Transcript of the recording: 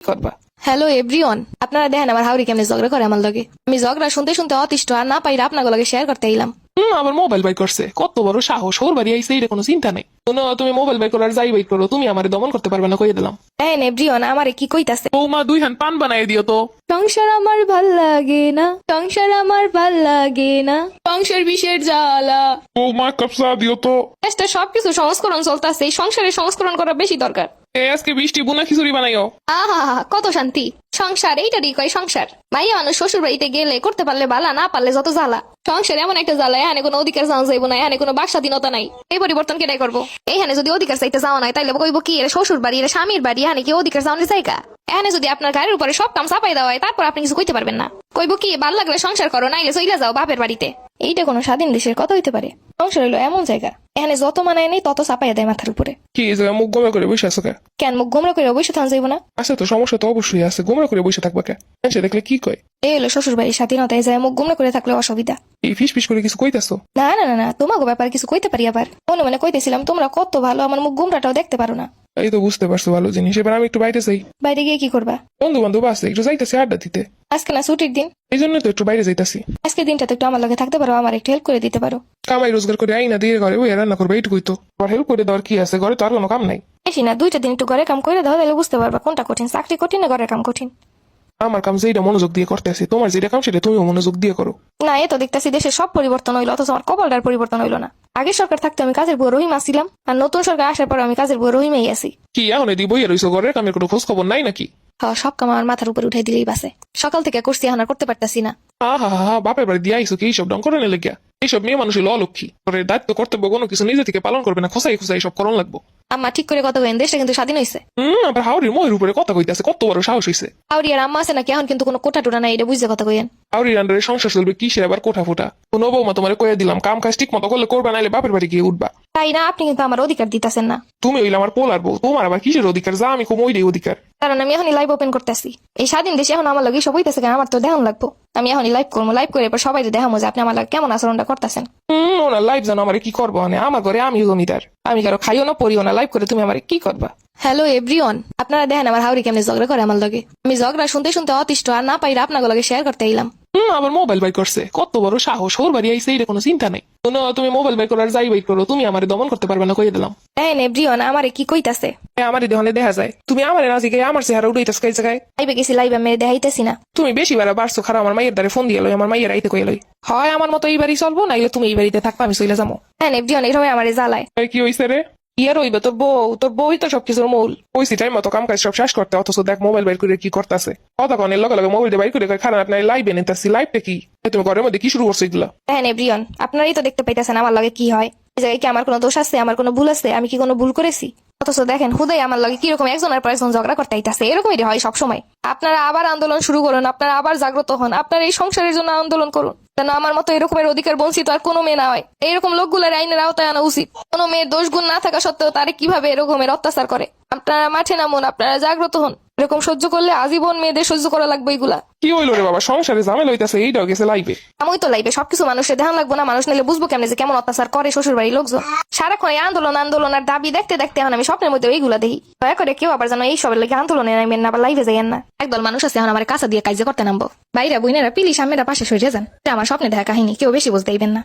করবা। Hello everyone, আপনারা দেখেন আমার হাউরি কেমনে ঝগড়া করে আমার লগে। আমি ঝগড়া শুনতে শুনতে অতিষ্ঠ আর না পাইরা আপনার লগে শেয়ার করতে এলাম। আবার মোবাইল বাই করছে, কত বড় সাহস, ওর বাড়ি আইসে এটা কোনো চিন্তা নেই। তুমি মোবাইল বাই করার যাই বাই করো, তুমি আমারে দমন করতে পারবে না, কইয়ে দিলাম। দেখেন এভরিওয়ান আমারে কি কইতাছে। বৌমা 2 হান পান বানাই দিও তো। সংসার আমার ভাল লাগে না, সংসার আমার ভাল লাগে না, সংসার বিষের জ্বালা। বৌমা কাপ চা দিও তো। দেশটা সবকিছু সংস্করণ চলতেছে, এই সংসারের সংস্করণ করা বেশি দরকার। আজকে বৃষ্টি বুনা খিচুড়ি বানাইও। আহা কত শান্তি। সংসার এইটারই কয় সংসার। মাইয়া মানুষ শ্বশুর বাড়িতে গেলে করতে পারলে বালা, না পারলে যত জ্বালা। সংসার এমন একটা জ্বালা, এখানে কোনো অধিকার চাওয়া যাইবো না, এখানে কোনো বাক স্বাধীনতা নাই। এই পরিবর্তন কেটাই করবো? এইখানে যদি অধিকার চাইতে যাওয়া নাই তাইলে কইবো কি এর শ্বশুর বাড়ি, এর স্বামীর বাড়ি, এখানে কি অধিকার চাওয়ানোর জায়গা? এখানে যদি আপনার গাড়ির উপরে সব কাম চাপাই দেওয়া হয় তারপর আপনি কিছু কইতে পারবেন না। কইবো কি ভাল লাগলে সংসার করো, নাইলে চইলা যাও বাপের বাড়িতে। এইটা কোনো স্বাধীন দেশের কথা হইতে পারে? সংসার হইলো এমন জায়গা, এখানে যত মানায় নেই তত চাপাইয়া দেয় মাথার উপরে। কি এই জায়গায় মুখ গোমরা করে বসে আছো কে? কেন মুখ গোমরা করে অবশ্যই থান যাইবো না? আছে তো, সমস্যা তো অবশ্যই আছে, গোমরা করে বসে থাকবা কে? সে দেখলে কি কয়? এই হলো শ্বশুর বাড়ির স্বাধীনতায় যায় মুখ গোমরা করে থাকলে অসুবিধা। এই ফিস ফিস করে কিছু কইতাছো? না না না না, তোমাকে ব্যাপারে কিছু কইতে পারি আবার? মনে মনে কইতেছিলাম তোমরা কত ভালো, আমার মুখ গোমরাটাও দেখতে পারো না। এই তো বুঝতে পারছো ভালো জিনিস। এবার আমি একটু বাইরে যাই। বাইরে গিয়ে কি করবা? বন্ধু বান্ধব আছে, একটু যাইতেছি আড্ডা দিতে। আজকে না ছুটির দিন, এই জন্য তো একটু বাইরে যাইতাছি। আজকে দিনটা তো একটু আমার লগে থাকতে পারো, আমার একটু হেল্প করে দিতে পারো। কামাই রোজগার করে আইনা দিয়ে ঘরে ওই রান্না করবে, এইটুকুই তো। আর হেল্প করে দেওয়ার কি আছে, ঘরে তো আর কোনো কাম নাই। বেশি না, 2টা দিন একটু ঘরে কাম করে দাও, তাহলে বুঝতে পারবা কোনটা কঠিন, চাকরি কঠিন না ঘরের কাম কঠিন। আমার কাম যেটা মনোযোগ দিয়ে করতে আসি, তোমার যেটা কাম সেটা তুমিও মনোযোগ দিয়ে করো। না এ তো দেখতেছি দেশের সব পরিবর্তন হইলো, অথচ আমার কপালটার পরিবর্তন হইলো না। আগের সরকার থাকতে আমি কাজের বুয়া রহিমা ছিলাম, আর নতুন সরকার আসার পর আমি কাজের বুয়া রহিমাই আছি। কি এখন এদিকে বইয়ে রইছো, ঘরের কামের কোনো খোঁজ খবর নাই নাকি? সব কাম আমার মাথার উপর উঠাই দিলেই বাসে। সকাল থেকে করছি, এখন আর করতে পারতাছি না। বাপের বাড়ি দিয়ে আইসো কি এইসব ডং করে নিলে গিয়া? এইসব মেয়ে মানুষ হলো অলক্ষী, ঘরের দায়িত্ব কর্তব্য কোনো কিছু নিজে থেকে পালন করবে না, খোসাই খোসাই সব করণ লাগবো। আম্মা ঠিক করে কথা কইন, দেশটা কিন্তু স্বাধীন হইছে। আবার হাওড়ির ময়ের উপরে কথা কইতেছে, কত বড় সাহস হইছে। আউরি আর আম্মা আছে নাকি এখন কিন্তু কোনো কোটা টোটা নাই, এটা বুঝতে কথা কইন। হাওড়ির আন্ডারে সংসার চলবে কিসের আবার কোঠা ফোটা? কোনো বৌমা তোমার কয়ে দিলাম, কাম কাজ ঠিক মতো করলে করবা, নাইলে বাপের বাড়ি গিয়ে উঠবা। তাই না, আপনি কিন্তু আমার অধিকার দিতেছেন না। তুমি হইলে আমার পোলার বউ, তোমার আবার কিসের অধিকার? যা আমি কম ওইটাই অধিকার। কারণ আমি এখনই লাইভ ওপেন করতেছি। এই স্বাধীন দেশে এখন আমার লাগে সব হইতেছে, কেন আমার তো দেখান লাগবো। আমি এখনই লাইভ করবো, লাইভ করে এরপর সবাই দেখাবো যে আপনি আমার লাগে কেমন আচরণটা করতেছেন। ওনার লাইভ জানো আমার কি করবো? মানে আমার ঘরে আমি জমিদার, আমি কারো খাইও না পড়িও না, লাইভ করে তুমি আমার কি করবা? হ্যালো এভরিওয়ান, আপনারা দেখেন আমার হাউরি কেমনে ঝগড়া করে আমার লগে। আমি ঝগড়া শুনতে শুনতে অতিষ্ঠ আর না পাইরা আপনার লগে শেয়ার করতে এলাম। আবার মোবাইল বাই করছে, কত বড় সাহস, ওর বাড়ি আইসে এটা কোনো চিন্তা নেই। তুমি মোবাইল বাই করার যাই বাই করো, তুমি আমারে দমন করতে পারবে না, কইয়ে দিলাম। দেখেন এভরিওয়ান আমারে কি কইতাছে। আমার দেহনে দেখা যায়, তুমি আমারে না জিগে আমার চেহারা উঠাইতেছ কই জায়গায়। লাইভে গেছি, লাইভে মেরে দেখাইতেছি না। তুমি বেশি বেড়া বাড়ছো, খারাপ আমার মাইয়ের দ্বারে ফোন দিয়ে লই, আমার মাইয়ের আইতে কই লই। হয় আমার মতো এই বাড়ি চলবো, নাইলে তুমি এই বাড়িতে থাকবা, আমি চলে যাবো। দেখেন এভরিওয়ান এইভাবে আমারে জ্বালায়। কি হইছে রে? ইয়ার হইবে তোর বউ, তোর বউই তো সবকিছুর মূল। ওইসি টাইম মতো কাম কাজ সব শেষ করতে, অথচ দেখ মোবাইল বাইর করে কি করতেছে। কথা কনের লগে লগে মোবাইল বাইর করে খারাপ আপনার লাইভে নিতেছি। লাইভটা কি তুমি ঘরের মধ্যে কি শুরু করছো এগুলা? দেখেন এভরিওয়ান আপনারাই তো দেখতে পাইতেছেন আমার লগে কি হয়। এই জায়গায় কি আমার কোনো দোষ আছে? আমার কোনো ভুল আছে? আমি কি কোনো ভুল করেছি? অথচ দেখেন হুদাই আমার লগে কিরকম একজনের পর একজন ঝগড়া করতে আইতাছে। এরকমই হয় সবসময়। আপনারা আবার আন্দোলন শুরু করুন, আপনারা আবার জাগ্রত হন, আপনারা এই সংসারের জন্য আন্দোলন করুন, যেন আমার মতো এরকমের অধিকার বঞ্চিত আর কোনো মেয়ে না হয়। এইরকম লোকগুলোর আইনের আওতায় আনা উচিত। কোনো মেয়ের দোষ গুণ না থাকা সত্ত্বেও তারে কিভাবে এরকমের অত্যাচার করে। আপনারা মাঠে নামুন, আপনারা জাগ্রত হন। এরকম সহ্য করলে আজীবন মেয়েদের সহ্য করা লাগবে এগুলা। কি হইলো রে বাবা, সংসারে ঝামেলা হইতাছে, এইটাও গেছে লাইভে। আমি তো লাইবে সবকিছু মানুষের ধ্যান লাগবো না? মানুষ নিলে বুঝবো কেমনে যে কেমন অত্যাচার করে শ্বশুর বাড়ির লোকজন। সারাক্ষণ এই আন্দোলন আন্দোলন আর দাবি দেখতে দেখতে এখন আমি স্বপ্নের মধ্যে এইগুলা দেখি। দয়া করে কেউ আবার যেন এই সবের লাগে আন্দোলনে নামবেন না, আবার লাইভে যাইয়েন না। একদল মানুষ আছে এখন আমার কাছে দিয়ে কাজ করতে নামবো। বাইরা বুইনেরা পিলি সামনেরা পাশে সরে যান। এটা আমার স্বপ্নে দেখা কাহিনী, কেউ বেশি বুঝতে দিবেন না।